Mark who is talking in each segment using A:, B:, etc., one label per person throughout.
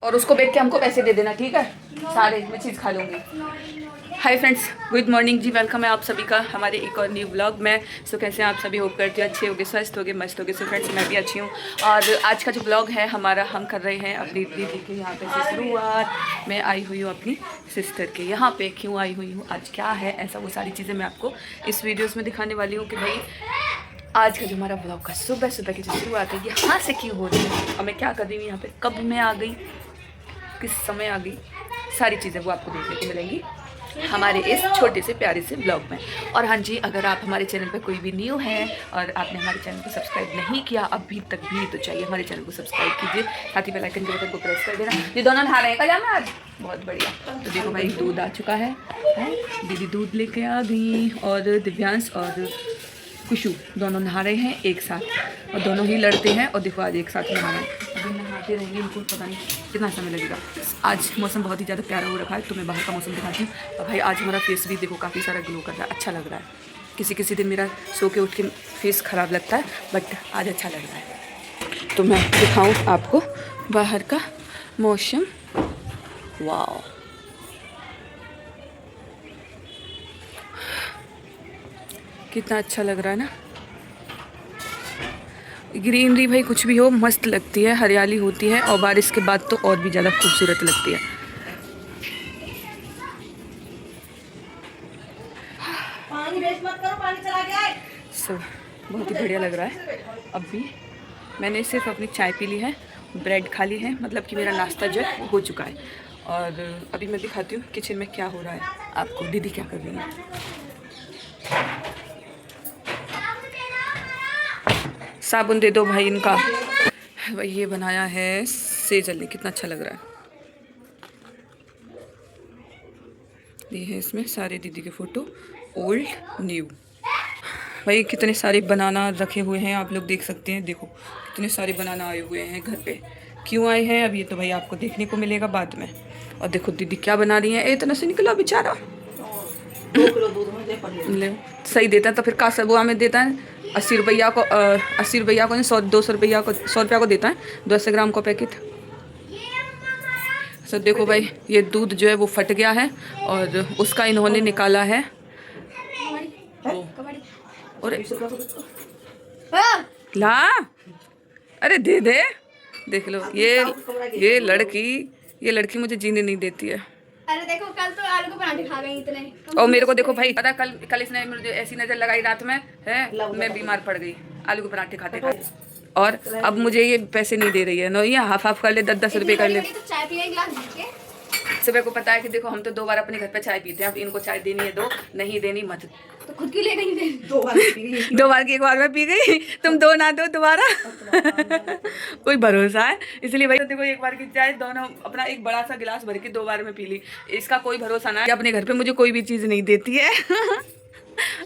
A: और उसको बेच के हमको पैसे दे देना, ठीक है? सारे मैं चीज़ खा लूँगी। हाय फ्रेंड्स, गुड मॉर्निंग जी, वेलकम है आप सभी का हमारे एक और न्यू ब्लॉग में। सो कैसे हैं आप सभी? होप करते हैं अच्छे होगे, स्वस्थ होगे, मस्त होगे। सो फ्रेंड्स, मैं भी अच्छी हूँ। और आज का जो ब्लॉग है हमारा, हम कर रहे हैं अपनी दीदी के यहाँ पे से शुरुआत। मैं आई हुई हूँ अपनी सिस्टर के यहाँ पे। क्यों आई हुई हूँ, आज क्या है ऐसा, वो सारी चीज़ें मैं आपको इस वीडियोज़ में दिखाने वाली हूँ कि भाई आज का जो हमारा ब्लॉग का सुबह सुबह की जो शुरुआत है यहाँ से क्यों हो रही है और मैं क्या कर रही हूँ यहाँ पे, कब मैं आ गई, किस समय आ गई, सारी चीज़ें वो आपको देखने को मिलेंगी हमारे इस छोटे से प्यारे से ब्लॉग में। और हाँ जी, अगर आप हमारे चैनल पर कोई भी न्यू है और आपने हमारे चैनल को सब्सक्राइब नहीं किया अभी तक भी, तो चाहिए हमारे चैनल को सब्सक्राइब कीजिए, साथ ही बेल आइकन के बटन को प्रेस कर देना। ये दोनों नहा रहे हैं कल में आज, बहुत बढ़िया। तो देखो भाई, दूध आ चुका है, दीदी दूध लेके आ गई और दिव्यांश और खुशू दोनों नहा रहे हैं एक साथ और दोनों ही लड़ते हैं। और देखो आज एक साथ नहा रहे हैं, अभी नहाते रहेंगे, इनको पता नहीं कितना समय लगेगा। आज मौसम बहुत ही ज़्यादा प्यारा हो रखा है, तो मैं बाहर का मौसम दिखाती हूँ। और भाई आज हमारा फेस भी देखो काफ़ी सारा ग्लो कर रहा है, अच्छा लग रहा है। किसी किसी दिन मेरा सो के उठ के फेस ख़राब लगता है, बट आज अच्छा लग रहा है। तो मैं दिखाऊँ आपको बाहर का मौसम। वाह, कितना अच्छा लग रहा है ना। ग्रीनरी भाई कुछ भी हो मस्त लगती है, हरियाली होती है और बारिश के बाद तो और भी ज़्यादा खूबसूरत लगती है।
B: पानी वेस्ट मत करो, पानी चला गया।
A: सो बहुत ही बढ़िया लग रहा है। अभी मैंने सिर्फ अपनी चाय पी ली है, ब्रेड खा ली है, मतलब कि मेरा नाश्ता जो है हो चुका है। और अभी मैं दिखाती हूँ किचन में क्या हो रहा है आपको, दीदी क्या कर रही है। साबुन दे दो भाई इनका। भाई ये बनाया है सेजल ने, कितना अच्छा लग रहा है। ये है इसमें सारे दीदी के फ़ोटो, ओल्ड न्यू। भाई कितने सारे बनाना रखे हुए हैं, आप लोग देख सकते हैं। देखो कितने सारे बनाना आए हुए हैं घर पे। क्यों आए हैं अब ये तो भाई आपको देखने को मिलेगा बाद में। और देखो दीदी क्या बना रही है, इतना से निकला बेचारा।
B: 2 किलो दूध में दे पड़े।
A: ले सही देता है तो फिर का सबुआ में देता है 80 रुपया को, 80 रुपया को नहीं, 200 रुपया को, 100 रुपया को देता है 200 ग्राम का पैकेट। सो देखो भाई ये दूध जो है वो फट गया है और उसका इन्होंने निकाला है। और ला, अरे दे दे, देख लो ये लड़की मुझे जीने नहीं देती है।
C: अरे देखो कल तो आलू के पराठे खा गई इतने।
A: और मेरे को देखो भाई, पता कल इसने मुझे ऐसी नजर लगाई रात में है, मैं बीमार पड़ गई आलू के पराठे खाते खाते। और अब मुझे ये पैसे नहीं दे रही है। नो, ये हाफ कर ले, 10-10 रुपए कर ले।
C: तो चाय पीने गिलास भर के
A: सुबह को पता है कि देखो हम तो 2 बार अपने घर पे चाय पीते हैं, अब इनको चाय देनी है दो, नहीं देनी मत।
C: तो खुद की ले गई थे।
B: 2 बार पी गई।
A: 2 बार की 1 बार में पी गई, तुम 2 ना दो दोबारा। कोई भरोसा है, इसलिए भाई देखो 1 बार की चाय दोनों अपना एक बड़ा सा गिलास भर के 2 बार में पी ली। इसका कोई भरोसा ना है, अपने घर पे मुझे कोई भी चीज़ नहीं देती है।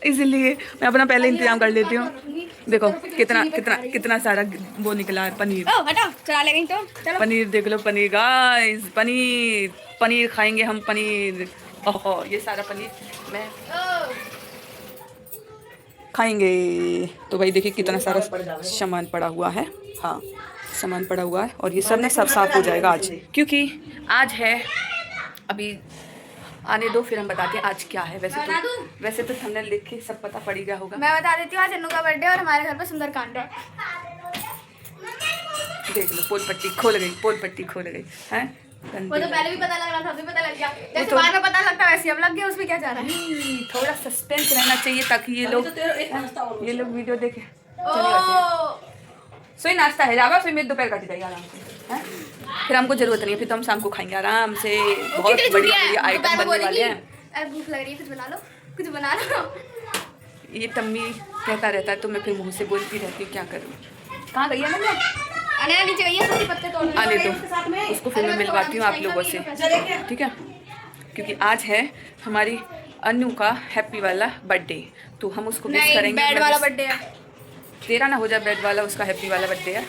A: इसलिए मैं अपना पहले इंतजाम कर लेती हूँ। देखो कितना सारा वो निकला है पनीर।
C: हटाओ, चला ले गई तो चलो।
A: पनीर देख लो, पनीर गाइस, पनीर खाएंगे हम, पनीर। ओहो, ये सारा पनीर मैं खाएंगे। तो भाई देखिए कितना सारा सामान पड़ा हुआ है। हाँ, सामान पड़ा हुआ है और ये सब ना सब साफ हो जाएगा आज, क्योंकि आज है, अभी आने दो फिर हम बताते हैं आज क्या है। वैसे तो थंबनेल देख के सब पता पड़ ही गया होगा।
C: मैं बता देती हूँ, आज अन्नू का बर्थडे और हमारे घर पे सुंदरकांड है।
A: देख लो, पोल पट्टी खोल गई है।
C: वो तो पहले भी पता लग रहा था, अभी पता लग गया। जैसे बाद में पता लगता है वैसे अब लग गया, उसमें क्या जा रहा है।
A: थोड़ा सस्पेंस रहना चाहिए ताकि ये लोग वीडियो देखे। सोई नाश्ता है जावा, फिर मेरे दोपहर काटी जाएगी आराम से, हैं? फिर हमको जरूरत नहीं है, फिर तो हम शाम को खाएंगे आराम से। बहुत बड़ी आइटम बनने वाले हैं।
C: भूख लग रही है, कुछ बना लो।
A: ये तम्मी कहता रहता है तो मैं फिर मुँह से बोलती रहती हूँ, क्या करूँ। कहाँ गई है ना,
C: नीचे गई है, सब्जी पत्ते तोड़ने।
A: आने दो, उसको फिर मैं मिलवाती हूँ आप लोगों से, ठीक है? क्योंकि आज है हमारी अन्नू का हैप्पी वाला बर्थडे, तो हम उसको विश करेंगे।
C: बैड वाला बर्थडे है
A: तेरा ना हो जाए, बेड वाला, उसका हैप्पी वाला बर्थडे है।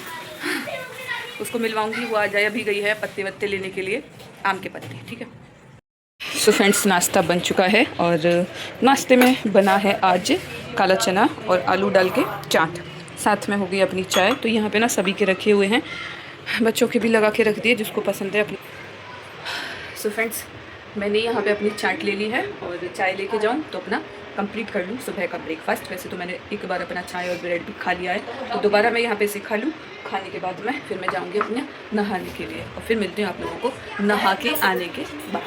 A: उसको मिलवाऊंगी, वो आ जाए। अभी गई है पत्ते वत्ते लेने के लिए, आम के पत्ते, ठीक है? सो फ्रेंड्स, नाश्ता बन चुका है और नाश्ते में बना है आज काला चना और आलू डाल के चाट, साथ में हो गई अपनी चाय। तो यहाँ पे ना सभी के रखे हुए हैं बच्चों के भी लगा के रख दिए जिसको पसंद है अपने। सो फ्रेंड्स, मैंने यहाँ पे अपनी चाट ले ली है और चाय लेके जाऊँ तो अपना कंप्लीट कर लूँ सुबह का ब्रेकफास्ट। वैसे तो मैंने एक बार अपना चाय और ब्रेड भी खा लिया है, तो दोबारा मैं यहाँ पे से खा लूँ। खाने के बाद मैं फिर मैं जाऊँगी अपने नहाने के लिए और फिर मिलती हूँ आप लोगों को नहा के आने के बाद।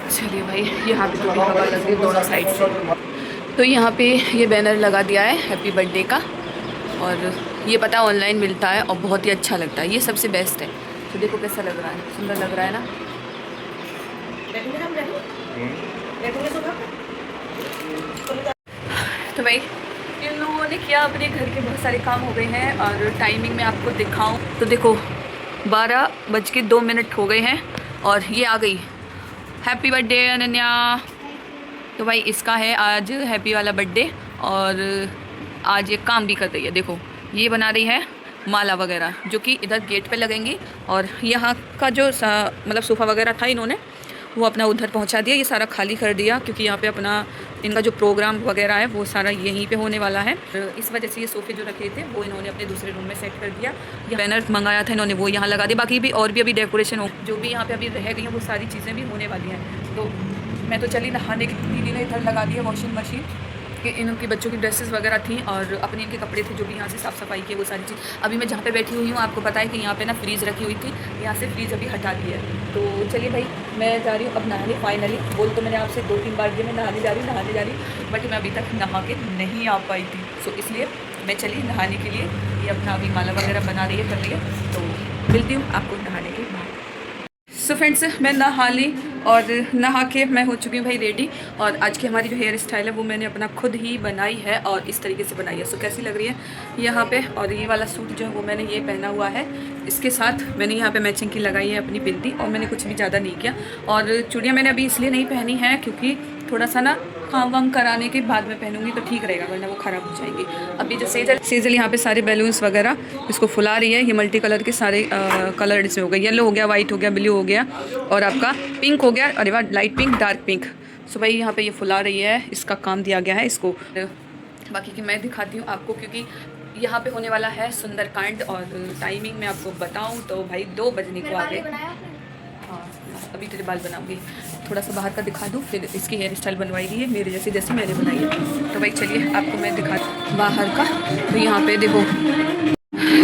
A: चलिए भाई, यहाँ पे तो हवा लग रही है दोनों साइड से। तो यहाँ पे ये बैनर लगा दिया है हैप्पी बर्थडे का, और ये पता ऑनलाइन मिलता है और बहुत ही अच्छा लगता है, ये सबसे बेस्ट है। तो देखो कैसा लग रहा है, सुंदर लग रहा है ना। तो भाई इन लोगों ने किया, अपने घर के बहुत सारे काम हो गए हैं और टाइमिंग में आपको दिखाऊं तो देखो 12:02 हो गए हैं और ये आ गई। Happy birthday Ananya. तो भाई इसका है आज हैप्पी वाला बर्थडे और आज ये काम भी कर रही है। देखो ये बना रही है माला वगैरह जो कि इधर गेट पे लगेंगी, और यहाँ का जो मतलब सोफ़ा वगैरह था इन्होंने वो अपना उधर पहुँचा दिया। ये सारा खाली कर दिया क्योंकि यहाँ पे अपना इनका जो प्रोग्राम वगैरह है वो सारा यहीं पे होने वाला है। इस वजह से ये सोफ़े जो रखे थे वो इन्होंने अपने दूसरे रूम में सेट कर दिया। ये बैनर मंगाया था इन्होंने वो यहाँ लगा दिया। बाकी भी और भी अभी डेकोरेशन हो, जो भी यहाँ पे अभी रह गई हैं वो सारी चीज़ें भी होने वाली हैं। तो मैं तो चली नहाने की, दीदी ने इधर लगा दी है वॉशिंग मशीन कि इनके बच्चों की ड्रेसेस वगैरह थी और अपने इनके कपड़े थे जो भी यहाँ से साफ़ सफाई की वो सारी चीज़। अभी मैं जहाँ पे बैठी हुई हूँ आपको पता है कि यहाँ पे ना फ्रीज़ रखी हुई थी, यहाँ से फ्रीज़ अभी हटा दी है। तो चलिए भाई मैं जा रही हूँ अब नहाने। फाइनली बोल तो मैंने आपसे 2-3 बार दिया मैं नहाने जा रही हूँ, बट मैं अभी तक नहा के नहीं आ पाई थी। सो इसलिए मैं चली नहाने के लिए। ये अपना अभी माला वगैरह बना रही है, कर रही है, तो मिलती हूँ आपको नहाने के बाद। सो फ्रेंड्स, मैं नहा ली और नहा के मैं हो चुकी हूँ भाई रेडी। और आज की हमारी जो हेयर स्टाइल है वो मैंने अपना खुद ही बनाई है और इस तरीके से बनाई है। सो कैसी लग रही है यहाँ पे। और ये वाला सूट जो है वो मैंने ये पहना हुआ है, इसके साथ मैंने यहाँ पे मैचिंग की लगाई है अपनी बिंदी, और मैंने कुछ भी ज़्यादा नहीं किया। और चूड़ियाँ मैंने अभी इसलिए नहीं पहनी है क्योंकि थोड़ा सा ना काम वाम कराने के बाद में पहनूंगी तो ठीक रहेगा, वरना वो ख़राब हो जाएंगी। अभी जो सेजल यहाँ पे सारे बैलून्स वगैरह इसको फुला रही है। ये मल्टी कलर के सारे कलर इसमें हो गए, येलो हो गया, वाइट हो गया, ब्लू हो गया और आपका पिंक हो गया। अरे वाह, लाइट पिंक, डार्क पिंक। सो भाई यहाँ पे ये फुला रही है, इसका काम दिया गया है इसको। बाकी की मैं दिखाती हूँ आपको क्योंकि यहाँ पे होने वाला है सुंदरकांड। और टाइमिंग में आपको बताऊँ तो भाई 2 बजने को आ गए। हाँ, अभी तेरे बाल बनाऊंगी, थोड़ा सा बाहर का दिखा दूँ, फिर इसकी हेयर स्टाइल बनवाएगी है मेरे जैसे जैसे मैंने बनाई है। तो भाई चलिए आपको मैं दिखा दूँ बाहर का। तो यहाँ पे देखो,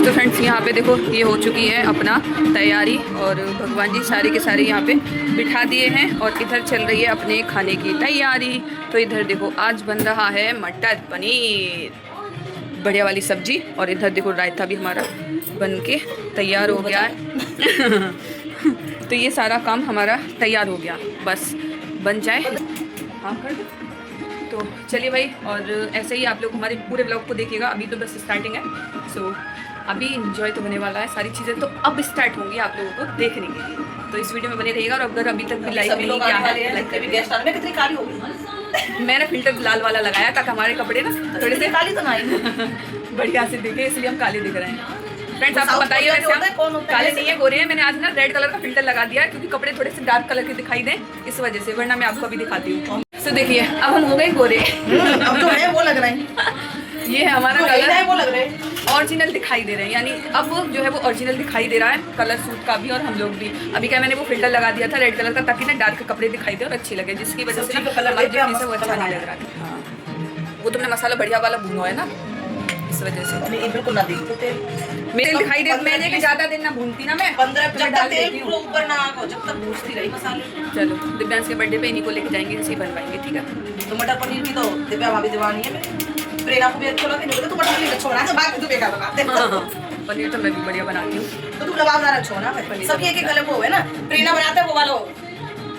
A: तो फ्रेंड्स यहाँ पे देखो ये हो चुकी है अपना तैयारी, और भगवान जी सारे के सारे यहाँ पे बिठा दिए हैं और इधर चल रही है अपने खाने की तैयारी। तो इधर देखो आज बन रहा है मटर पनीर, बढ़िया वाली सब्जी, और इधर देखो रायता भी हमारा बन के तैयार हो गया है। तो ये सारा काम हमारा तैयार हो गया, बस बन जाए। हाँ कर दो। तो चलिए भाई, और ऐसे ही आप लोग हमारे पूरे ब्लॉग को देखिएगा। अभी तो बस स्टार्टिंग है, सो अभी इंजॉय तो होने वाला है, सारी चीज़ें तो अब स्टार्ट होंगी आप लोगों को देखने के लिए। तो इस वीडियो में बने रहिएगा। और अगर अभी तक भी लाइक नहीं किया है, लाइक कर
B: गेस्ट आने में कितनी काली होगी।
A: मैंने फिल्टर लाल वाला लगाया ताकि हमारे कपड़े ना थोड़े से
B: काली तो नहीं
A: बढ़िया से दिखे, इसलिए हम काले दिख रहे हैं। फ्रेंड्स आपको बताइए वैसे हम काले नहीं है, गोरे हैं। मैंने आज ना रेड कलर का फिल्टर लगा दिया है क्योंकि कपड़े थोड़े से डार्क कलर के दिखाई दें इस वजह से, वरना मैं आपको अभी दिखाती हूँ। तो देखिए अब हम हो गए गोरे।
B: अब तो है वो लग रहा है,
A: ये है हमारा
B: तो
A: कलर,
B: है वो लग रहा है,
A: ओरिजिनल दिखाई दे रहे हैं। यानी अब जो है वो ओरिजिनल दिखाई दे रहा है कलर सूट का भी और हम लोग भी। अभी क्या मैंने वो फिल्टर लगा दिया था रेड कलर का ताकि ना डार्क कपड़े दिखाई दे और अच्छे लगे, जिसकी वजह से ना
B: कलर
A: हमारी जो चीज़ है वो अच्छा नहीं लग रहा था। हाँ, वो तुमने मसाला बढ़िया वाला भूना है ना, इस वजह से
B: ये बिल्कुल ना देखते थे
A: मेरे दिखाई दे। मैंने कि ज़्यादा दिन ना भूनती ना मैं
B: 15
A: तो मैं
B: जब
A: डाल
B: तक तेल
A: देती
B: पूरा
A: हूँ।
B: ऊपर ना हो जब तक भूनती रही मसाले।
A: चलो दिव्यांश के बर्थडे पे इन्हीं को लेके जाएंगे, इसी बनवाएंगे, ठीक है।
B: तो मटर पनीर की तो दिव्या भाभी दीवानी है मेरी, प्रेरणा को भी अच्छा लगा, नहीं तो मटर पनीर अच्छा बनाते, बाकी तो बेकार बनाते हैं।
A: हाँ, पनीर तो मैं भी बढ़िया बनाती हूँ।
B: तो तुम लबाबदार अच्छा हो ना भाई, सबकी एक एक अलग वो है ना। प्रेरणा बनाता है वो वाला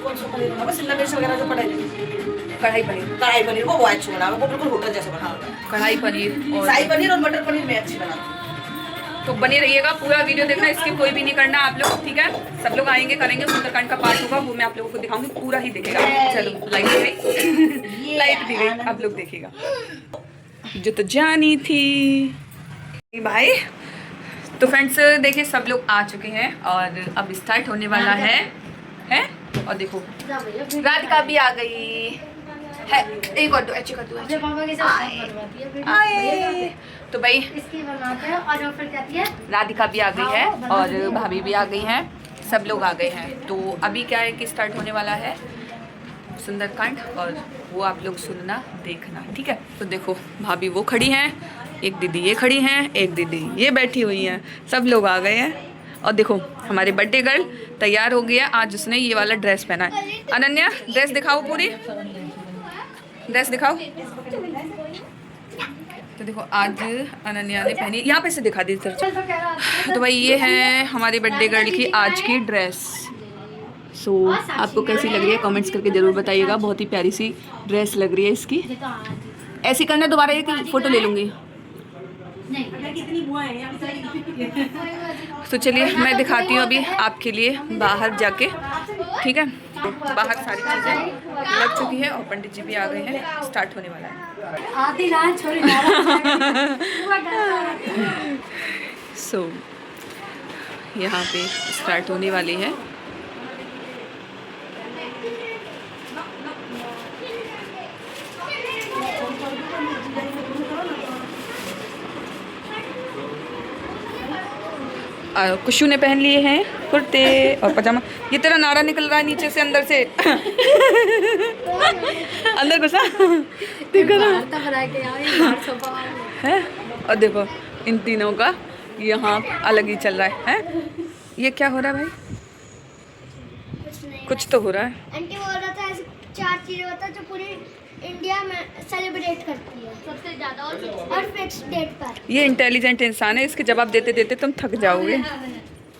B: कौन सा पनीर बना, शिमला मिर्च वगैरह जो पड़ेगी,
A: कढ़ाई पनीर,
B: कढ़ाई पनीर वो अच्छा बना, वो बिल्कुल होटल जैसे बना होता है।
A: कढ़ाई पनीर और
B: शाही पनीर और मटर पनीर में अच्छी बनाती हूँ।
A: तो बने रहिएगा, पूरा वीडियो देखना, स्किप कोई भी नहीं करना आप लोग, ठीक है। सब लोग आएंगे, करेंगे, सुंदरकांड का पार्ट होगा वो मैं आप लोगों को दिखाऊंगी, पूरा ही देखेगा। चलो लाइट दी गई, लाइट दी गई, आप लोग देखिएगा। जो तो जानी थी भाई। तो फ्रेंड्स देखिए सब लोग आ चुके हैं और अब स्टार्ट होने वाला है। और देखो राधिका भी आ गई, है एक और दो अच्छी कर दो
C: अपने पापा के साथ बहुत बनवाती है बेटी।
A: आए। तो भाई
C: इसकी बनाते हैं और फिर कहती है
A: राधिका भी आ गई है और भाभी भी आ गई हैं, सब लोग आ गए हैं। तो अभी क्या है कि स्टार्ट होने वाला है सुंदरकांड और वो आप लोग सुनना देखना, ठीक है। तो देखो भाभी वो खड़ी हैं, एक दीदी ये खड़ी हैं, एक दीदी ये बैठी हुई हैं, सब लोग आ गए हैं। और देखो हमारे बर्थडे गर्ल तैयार हो गई है, आज उसने ये वाला ड्रेस पहना है। अनन्या ड्रेस दिखाओ, पूरी ड्रेस दिखाओ। तो देखो आज अनन्या ने पहनी, यहाँ पे से दिखा दी सर। तो भाई ये है हमारी बर्थडे गर्ल की आज की ड्रेस। सो आपको कैसी लग रही है कमेंट्स करके ज़रूर बताइएगा। बहुत ही प्यारी सी ड्रेस लग रही है इसकी। ऐसी करना दोबारा एक फ़ोटो ले लूँगी। तो चलिए मैं दिखाती हूँ अभी आपके लिए बाहर जाके, ठीक है। बाहर सारी चीज़ें लग चुकी है और पंडित जी भी आ गए हैं, स्टार्ट होने वाला है। सो यहाँ पे स्टार्ट होने वाली है। कुशु ने पहन लिए हैं कुर्ते और पजामा। ये तेरा नारा निकल रहा है नीचे से, अंदर से अंदर घुसा देखो ना है। और देखो इन तीनों का यहाँ अलग ही चल रहा है। ये क्या हो रहा है भाई? कुछ तो हो रहा है।
D: आंटी बोल रहा था ऐसे 4 चीजें होता है जो पूरी इंडिया में सेलिब्रेट करती है
C: सबसे ज्यादा
D: और फिक्स डेट पर।
A: ये इंटेलिजेंट इंसान है, इसके जवाब देते देते तुम थक जाओगे।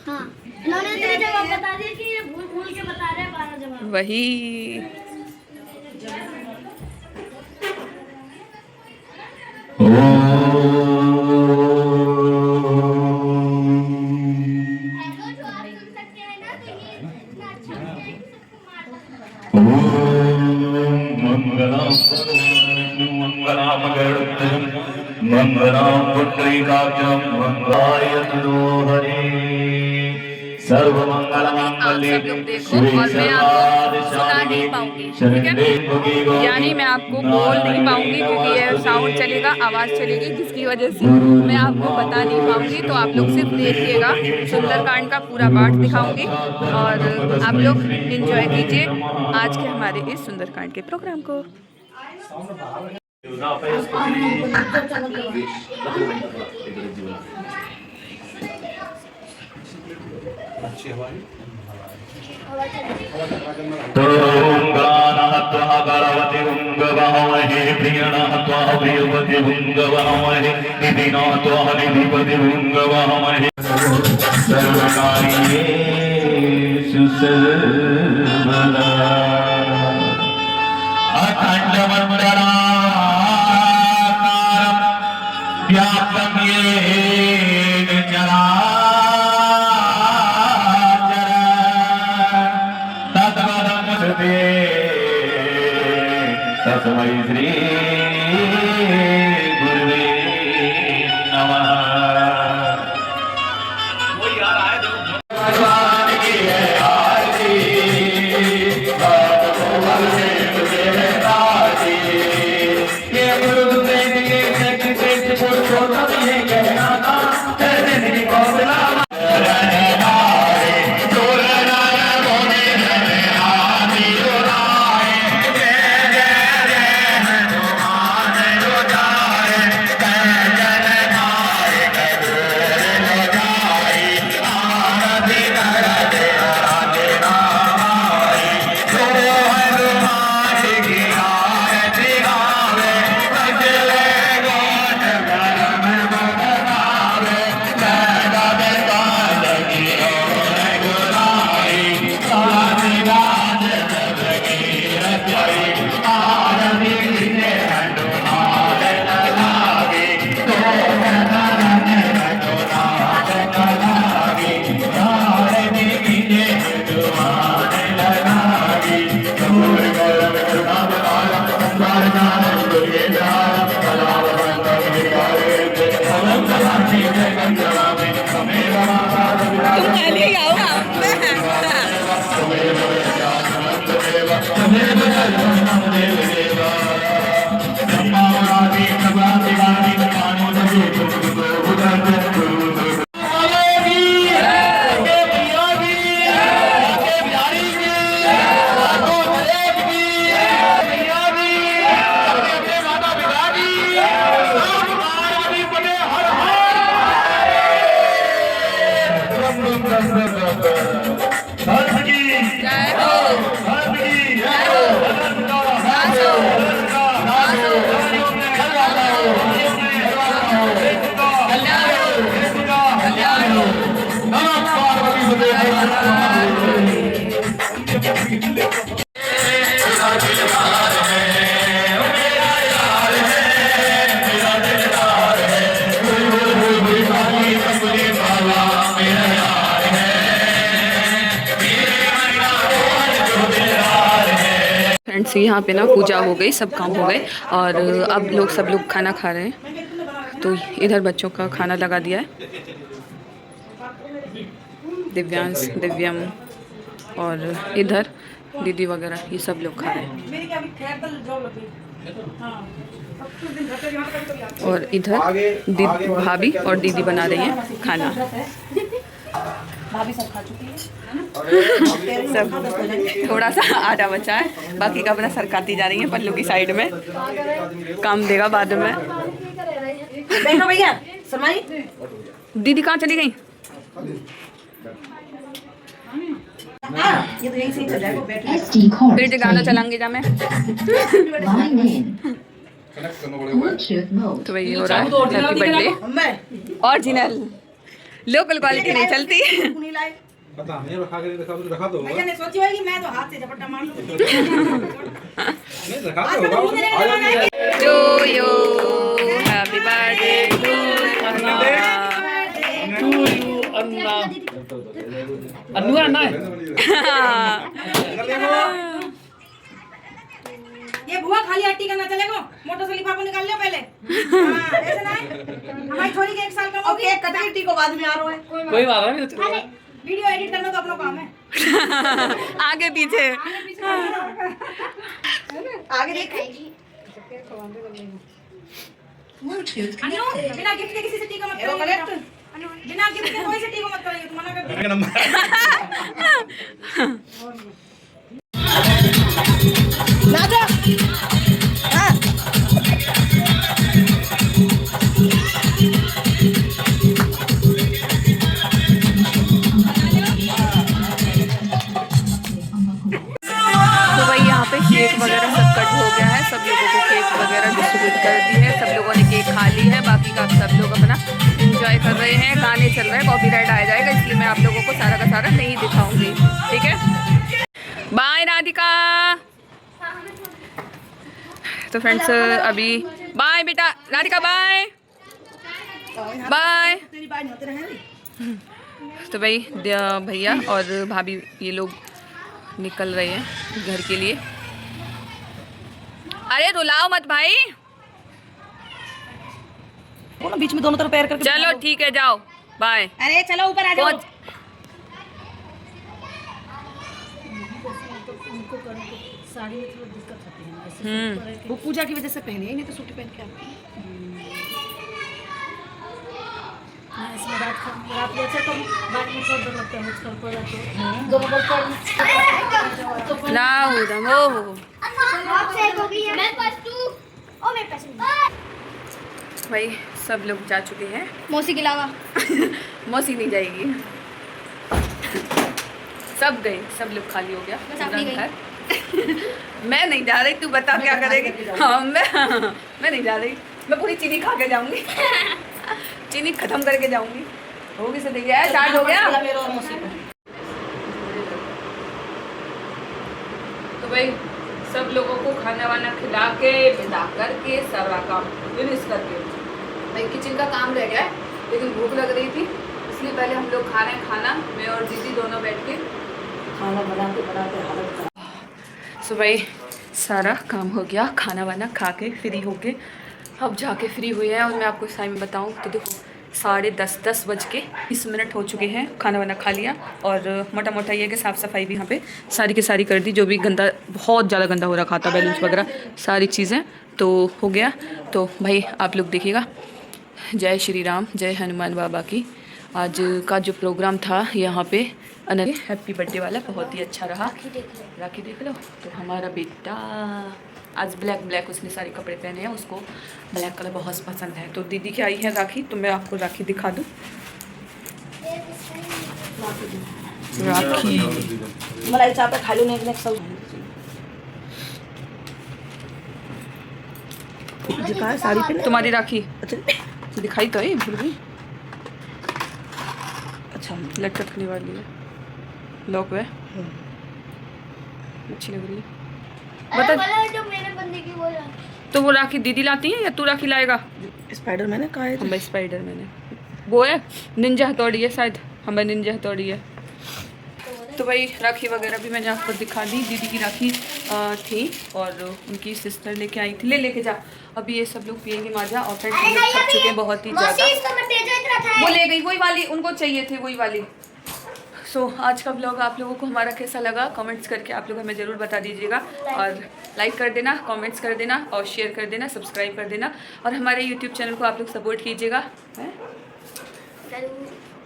D: हाँ इन्होंने तो जवाब बता दिया कि ये भूल भूल के बता रहे हैं 12 जवाब।
A: वही
E: मंगलम पुत्रिकाक्षम मंगलाय तिरोहरे सर्वमंगलमांगल्ये शिवे सर्वार्थ साधिके
A: यानी मैं आपको बोल नहीं पाऊंगी क्योंकि ये साउंड चलेगा, आवाज़ चलेगी, जिसकी वजह से मैं आपको बता नहीं पाऊंगी। तो आप लोग सिर्फ देखिएगा, सुंदरकांड का पूरा पाठ दिखाऊंगी और आप लोग एंजॉय कीजिए आज के हमारे इस सुंदरकांड के प्रोग्राम को।
E: तस्मै श्री गुरुवे नमः।
A: जय हो जय हो आसो आसो कल्याण हो कल्याण हो फ्रेंड्स यहाँ पे ना पूजा हो गई, सब काम हो गए और अब सब लोग खाना खा रहे हैं। तो इधर बच्चों का खाना लगा दिया है, दिव्यांश दिव्यम और इधर दीदी वगैरह ये सब लोग खा रहे हैं। और इधर भाभी और दीदी बना रही हैं खाना।
B: भाभी सब खा चुकी है
A: सब थोड़ा सा आधा बचा है, बाकी का अपना सरकाती जा रही है पल्लू की साइड में, काम देगा बाद में।
B: देखो भैया शर्माई
A: दीदी कहाँ चली गई?
B: ये तो यही सही चल जाएगा बैठ
A: फिर से गाना चलाएंगे जा मैं। तो वही हो रहा है, happy birthday original, local quality नहीं चलती।
F: पता नहीं रखा के रखा दो
B: मैंने सोची होगी मैं तो हाथ से झपट्टा मार दूं
F: नहीं रखा तो होगा।
A: जो यो हैप्पी बर्थडे टू अन्ना अन्नू अन्ना
B: ये बुआ खाली हट्टी करना चलेगा, मोटर से लिफाफा निकाल लियो पहले। हां ऐसे ना हमारी छोरी के 1 साल का ओके कटरी टी को बाद में आ रहा है,
F: कोई बात नहीं।
B: वीडियो एडिट करना तो अपना काम है।
A: आगे पीछे
B: आगे देख बिना गिफ्ट के किसी से टी को मत करो, करेक्ट बिना गिफ्ट के कोई से टी को मत करिए, तुम मना कर दो। नाचो हां
A: तो भाई यहाँ पे केक वगैरह सब कट हो गया है, सब लोगों को केक वगैरह डिस्ट्रीब्यूट कर दी है, सब लोगों ने केक खा ली है, बाकी का सब लोग अपना एंजॉय कर रहे हैं। गाने चल रहे हैं, कॉपीराइट आ जाएगा इसलिए मैं आप लोगों को सारा का सारा नहीं दिखाऊंगी, ठीक है। बाय राधिका। तो फ्रेंड्स अभी बाय बेटा राधिका, बाय बाय।
B: तेरी बात होते रहे।
A: तो भाई भैया और भाभी ये लोग निकल रहे हैं घर के लिए। अरे रुलाओ मत भाई,
B: वो ना बीच में दोनों तरफ पैर करके
A: चलो ठीक है जाओ बाय।
B: अरे चलो ऊपर आ जाओ। साड़ी में थोड़ी दिक्कत होती है, वो पूजा की वजह से पहने ही नहीं तो सूट पहन के आती है। इसमें रात वैसे तो बाद में सब लगता है मुझको को जाते दोनों को
A: लाओ दम ओ
D: मैं पास तू ओ मेरे पास
A: भाई सब लोग जा चुके हैं।
C: मौसी के अलावा
A: मौसी नहीं जाएगी, सब गए, सब लोग खाली हो गया
C: बस आप नहीं गई।
A: घर। मैं नहीं जा रही, तू बता क्या करेगी। हाँ मैं नहीं जा रही, मैं पूरी चीनी खा के जाऊंगी। चीनी खत्म करके जाऊंगी। होगी से देखिए स्टार्ट हो गया। तो भाई सब लोगों को खाना वाना खिला के विदा करके सारा काम फिनिश करके भाई किचन का काम रह गया है, लेकिन भूख लग रही थी इसलिए पहले हम लोग खा रहे हैं खाना, मैं और दीदी दोनों बैठ के
B: खाना बनाते बनाते हालत।
A: सो भाई सारा काम हो गया, खाना वाना खा के फ्री हो के अब जाके फ्री हुए हैं। और मैं आपको टाइम बताऊं तो देखो 10:30 हो चुके हैं, खाना वाना खा लिया और मोटा मोटा ये कि साफ़ सफाई भी यहाँ पे सारी की सारी कर दी, जो भी गंदा बहुत ज़्यादा गंदा हो रखा था बैलून्स वगैरह सारी चीज़ें तो हो गया। तो भाई आप लोग देखिएगा, जय श्री राम, जय हनुमान बाबा की। आज का जो प्रोग्राम था यहाँ पे अनंत हैप्पी बर्थडे वाला बहुत ही अच्छा रहा। राखी देख लो, तो हमारा बेटा आज ब्लैक उसने सारे कपड़े पहने हैं, उसको ब्लैक कलर बहुत पसंद है। तो दीदी की आई है राखी, तो मैं आपको राखी दिखा दूँ। राखी
B: मलाई चापा खाली नेक्स्ट सब मुझे कहा है साड़ी पे
A: तुम्हारी राखी
B: अच्छा
A: दिखाई तो है भूल गई।
B: अच्छा
A: लटकने वाली है लॉक है अच्छी लग रही है। बता
D: बोला जो मेरे बंदे की बोला
A: तो वो राखी दीदी लाती है या तू राखी लाएगा?
B: स्पाइडर मैंने कहा है
A: हमें स्पाइडर मैंने वो है निंजा हथौड़ी है शायद हमें निंजा हथौड़ी है। तो भाई राखी वगैरह भी मैंने आपको दिखा दी। दीदी की राखी थी और उनकी सिस्टर लेके आई थी। लेके जा अभी ये सब लोग पियेंगे माजा और फ्रेंड्स हम लोग थक चुके हैं बहुत ही ज़्यादा। वो ले गई वही वाली उनको चाहिए थी वही वाली। सो आज का ब्लॉग आप लोगों को हमारा कैसा लगा कमेंट्स करके आप लोग हमें ज़रूर बता दीजिएगा और लाइक कर देना कमेंट्स कर देना और शेयर कर देना सब्सक्राइब कर देना और हमारे यूट्यूब चैनल को आप लोग सपोर्ट कीजिएगा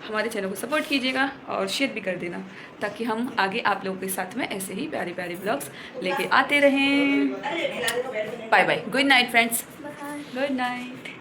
A: हमारे चैनल को सपोर्ट कीजिएगा और शेयर भी कर देना ताकि हम आगे आप लोगों के साथ में ऐसे ही प्यारे प्यारे ब्लॉग्स लेके आते रहें। Bye bye good night friends good night.